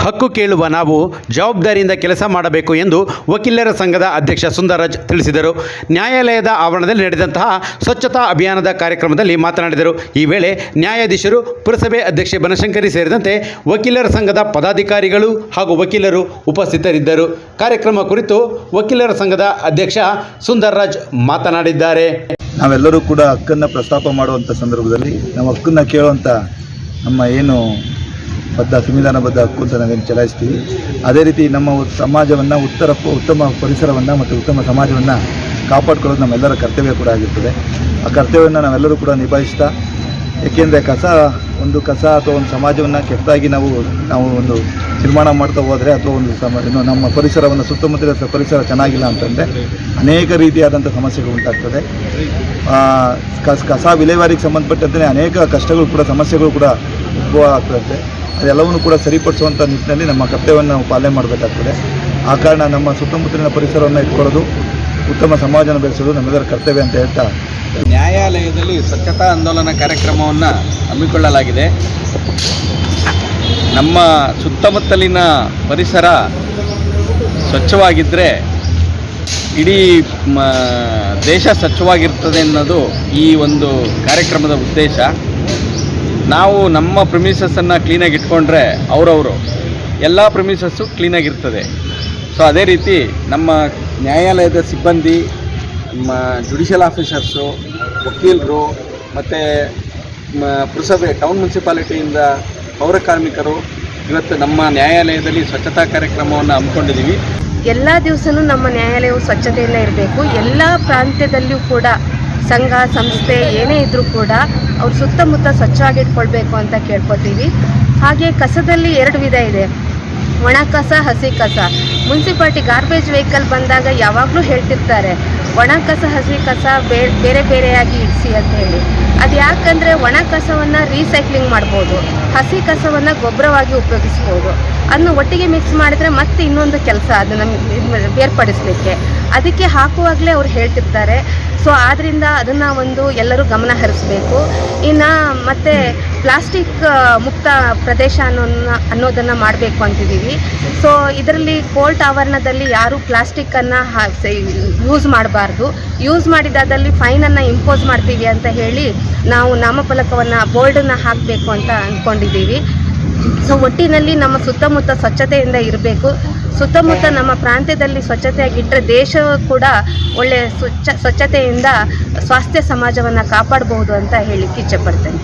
ಹಕ್ಕು ಕೇಳುವ ನಾವು ಜವಾಬ್ದಾರಿಯಿಂದ ಕೆಲಸ ಮಾಡಬೇಕು ಎಂದು ವಕೀಲರ ಸಂಘದ ಅಧ್ಯಕ್ಷ ಸುಂದರರಾಜ್ ತಿಳಿಸಿದರು. ನ್ಯಾಯಾಲಯದ ಆವರಣದಲ್ಲಿ ನಡೆದಂತಹ ಸ್ವಚ್ಛತಾ ಅಭಿಯಾನದ ಕಾರ್ಯಕ್ರಮದಲ್ಲಿ ಮಾತನಾಡಿದರು. ಈ ವೇಳೆ ನ್ಯಾಯಾಧೀಶರು, ಪುರಸಭೆ ಅಧ್ಯಕ್ಷೆ ಬನಶಂಕರಿ ಸೇರಿದಂತೆ ವಕೀಲರ ಸಂಘದ ಪದಾಧಿಕಾರಿಗಳು ಹಾಗೂ ವಕೀಲರು ಉಪಸ್ಥಿತರಿದ್ದರು. ಕಾರ್ಯಕ್ರಮ ಕುರಿತು ವಕೀಲರ ಸಂಘದ ಅಧ್ಯಕ್ಷ ಸುಂದರರಾಜ್ ಮಾತನಾಡಿದ್ದಾರೆ. ನಾವೆಲ್ಲರೂ ಕೂಡ ಹಕ್ಕನ್ನು ಪ್ರಸ್ತಾಪ ಮಾಡುವಂಥ ಸಂದರ್ಭದಲ್ಲಿ ನಮ್ಮ ಹಕ್ಕನ್ನು ಕೇಳುವಂಥ ನಮ್ಮ ಏನು ಸಂವಿಧಾನಬದ್ಧ ಹಕ್ಕು ಅಂತ ನಾವೇನು ಚಲಾಯಿಸ್ತೀವಿ, ಅದೇ ರೀತಿ ನಮ್ಮ ಸಮಾಜವನ್ನು ಉತ್ತಮ ಪರಿಸರವನ್ನು ಮತ್ತು ಉತ್ತಮ ಸಮಾಜವನ್ನು ಕಾಪಾಡ್ಕೊಳ್ಳೋದು ನಮ್ಮೆಲ್ಲರ ಕರ್ತವ್ಯ ಕೂಡ ಆಗಿರ್ತದೆ. ಆ ಕರ್ತವ್ಯವನ್ನು ನಾವೆಲ್ಲರೂ ಕೂಡ ನಿಭಾಯಿಸ್ತಾ, ಏಕೆಂದರೆ ಕಸ ಅಥವಾ ಒಂದು ಸಮಾಜವನ್ನು ಕೆಟ್ಟದಾಗಿ ನಾವು ಒಂದು ನಿರ್ಮಾಣ ಮಾಡ್ತಾ ಹೋದರೆ ಅಥವಾ ಒಂದು ನಮ್ಮ ಪರಿಸರವನ್ನು ಸುತ್ತಮುತ್ತಲ ಪರಿಸರ ಚೆನ್ನಾಗಿಲ್ಲ ಅಂತಂದರೆ ಅನೇಕ ರೀತಿಯಾದಂಥ ಸಮಸ್ಯೆಗಳು ಉಂಟಾಗ್ತದೆ. ಕಸ ವಿಲೇವಾರಿಗೆ ಸಂಬಂಧಪಟ್ಟಂತೆ ಅನೇಕ ಕಷ್ಟಗಳು ಕೂಡ ಸಮಸ್ಯೆಗಳು ಕೂಡ ಉದ್ಭವ ಆಗ್ತದೆ. ಅದೆಲ್ಲವನ್ನು ಕೂಡ ಸರಿಪಡಿಸುವಂಥ ನಿಟ್ಟಿನಲ್ಲಿ ನಮ್ಮ ಕರ್ತವ್ಯವನ್ನು ನಾವು ಪಾಲನೆ ಮಾಡಬೇಕಾಗ್ತದೆ. ಆ ಕಾರಣ ನಮ್ಮ ಸುತ್ತಮುತ್ತಲಿನ ಪರಿಸರವನ್ನು ಇಟ್ಕೊಳ್ಳೋದು, ಉತ್ತಮ ಸಮಾಜವನ್ನು ಬೆಳೆಸೋದು ನಮ್ಮೆಲ್ಲರ ಕರ್ತವ್ಯ ಅಂತ ಹೇಳ್ತಾ, ನ್ಯಾಯಾಲಯದಲ್ಲಿ ಸ್ವಚ್ಛತಾ ಆಂದೋಲನ ಕಾರ್ಯಕ್ರಮವನ್ನು ಹಮ್ಮಿಕೊಳ್ಳಲಾಗಿದೆ. ನಮ್ಮ ಸುತ್ತಮುತ್ತಲಿನ ಪರಿಸರ ಸ್ವಚ್ಛವಾಗಿದ್ದರೆ ಇಡೀ ದೇಶ ಸ್ವಚ್ಛವಾಗಿರ್ತದೆ ಅನ್ನೋದು ಈ ಒಂದು ಕಾರ್ಯಕ್ರಮದ ಉದ್ದೇಶ. ನಾವು ನಮ್ಮ ಪ್ರಿಮಿಸಸ್ಸನ್ನು ಕ್ಲೀನಾಗಿ ಇಟ್ಕೊಂಡ್ರೆ ಅವರವರು ಎಲ್ಲ ಪ್ರಿಮಿಸಸ್ಸು ಕ್ಲೀನಾಗಿರ್ತದೆ. ಸೊ ಅದೇ ರೀತಿ ನಮ್ಮ ನ್ಯಾಯಾಲಯದ ಸಿಬ್ಬಂದಿ, ನಮ್ಮ ಜುಡಿಷಿಯಲ್ ಆಫೀಸರ್ಸು, ವಕೀಲರು ಮತ್ತು ಪುರಸಭೆ, ಟೌನ್ ಮುನ್ಸಿಪಾಲಿಟಿಯಿಂದ ಪೌರ ಕಾರ್ಮಿಕರು ಇವತ್ತು ನಮ್ಮ ನ್ಯಾಯಾಲಯದಲ್ಲಿ ಸ್ವಚ್ಛತಾ ಕಾರ್ಯಕ್ರಮವನ್ನು ಹಮ್ಮಿಕೊಂಡಿದ್ದೀವಿ. ಎಲ್ಲ ದಿವಸವೂ ನಮ್ಮ ನ್ಯಾಯಾಲಯವು ಸ್ವಚ್ಛತೆಯಿಂದ ಇರಬೇಕು. ಎಲ್ಲ ಪ್ರಾಂತ್ಯದಲ್ಲಿಯೂ ಕೂಡ ಸಂಘ ಸಂಸ್ಥೆ ಏನೇ ಇದ್ದರೂ ಕೂಡ ಅವ್ರು ಸುತ್ತಮುತ್ತ ಸ್ವಚ್ಛವಾಗಿಟ್ಕೊಳ್ಬೇಕು ಅಂತ ಕೇಳ್ಕೊತೀವಿ. ಹಾಗೆ ಕಸದಲ್ಲಿ 2 ವಿಧ ಇದೆ, ಒಣ ಕಸ, ಹಸಿ ಕಸ. ಮುನ್ಸಿಪಾಲ್ಟಿ ಗಾರ್ಬೇಜ್ ವೆಹಿಕಲ್ ಬಂದಾಗ ಯಾವಾಗಲೂ ಹೇಳ್ತಿರ್ತಾರೆ, ಒಣ ಕಸ ಹಸಿ ಕಸ ಬೇರೆ ಬೇರೆಯಾಗಿ ಇಡಿಸಿ ಅಂತ ಹೇಳಿ. ಅದು ಯಾಕಂದರೆ ಒಣ ಕಸವನ್ನು ರೀಸೈಕ್ಲಿಂಗ್ ಮಾಡ್ಬೋದು, ಹಸಿ ಕಸವನ್ನು ಗೊಬ್ಬರವಾಗಿ ಉಪಯೋಗಿಸ್ಬೋದು. ಅದನ್ನು ಒಟ್ಟಿಗೆ ಮಿಕ್ಸ್ ಮಾಡಿದ್ರೆ ಮತ್ತೆ ಇನ್ನೊಂದು ಕೆಲಸ ಅದನ್ನು ಬೇರ್ಪಡಿಸಲಿಕ್ಕೆ, ಅದಕ್ಕೆ ಹಾಕುವಾಗಲೇ ಅವ್ರು ಹೇಳ್ತಿರ್ತಾರೆ. ಸೊ ಆದ್ದರಿಂದ ಅದನ್ನು ಎಲ್ಲರೂ ಗಮನ ಹರಿಸಬೇಕು. ಇನ್ನು ಮತ್ತು ಪ್ಲಾಸ್ಟಿಕ್ ಮುಕ್ತ ಪ್ರದೇಶ ಅನ್ನೋದನ್ನು ಮಾಡಬೇಕು ಅಂತಿದ್ದೀವಿ. ಸೊ ಇದರಲ್ಲಿ ಕೋರ್ಟ್ ಆವರಣದಲ್ಲಿ ಯಾರೂ ಪ್ಲಾಸ್ಟಿಕ್ಕನ್ನು ಯೂಸ್ ಮಾಡಬಾರ್ದು. ಯೂಸ್ ಮಾಡಿದಾದಲ್ಲಿ ಫೈನನ್ನು ಇಂಪೋಸ್ ಮಾಡ್ತೀವಿ ಅಂತ ಹೇಳಿ ನಾವು ನಾಮಫಲಕವನ್ನು, ಬೋರ್ಡನ್ನು ಹಾಕಬೇಕು ಅಂತ ಅಂದ್ಕೊಂಡಿದ್ದೀವಿ. ಸೊ ಒಟ್ಟಿನಲ್ಲಿ ನಮ್ಮ ಸುತ್ತಮುತ್ತ ಸ್ವಚ್ಛತೆಯಿಂದ ಇರಬೇಕು. ಸುತ್ತಮುತ್ತ ನಮ್ಮ ಪ್ರಾಂತ್ಯದಲ್ಲಿ ಸ್ವಚ್ಛತೆಯಾಗಿಟ್ಟರೆ ದೇಶ ಕೂಡ ಒಳ್ಳೆಯ ಸ್ವಚ್ಛತೆಯಿಂದ ಸ್ವಾಸ್ಥ್ಯ ಸಮಾಜವನ್ನು ಕಾಪಾಡಬಹುದು ಅಂತ ಹೇಳಲಿಕ್ಕೆ ಇಚ್ಛೆಪಡ್ತೇನೆ.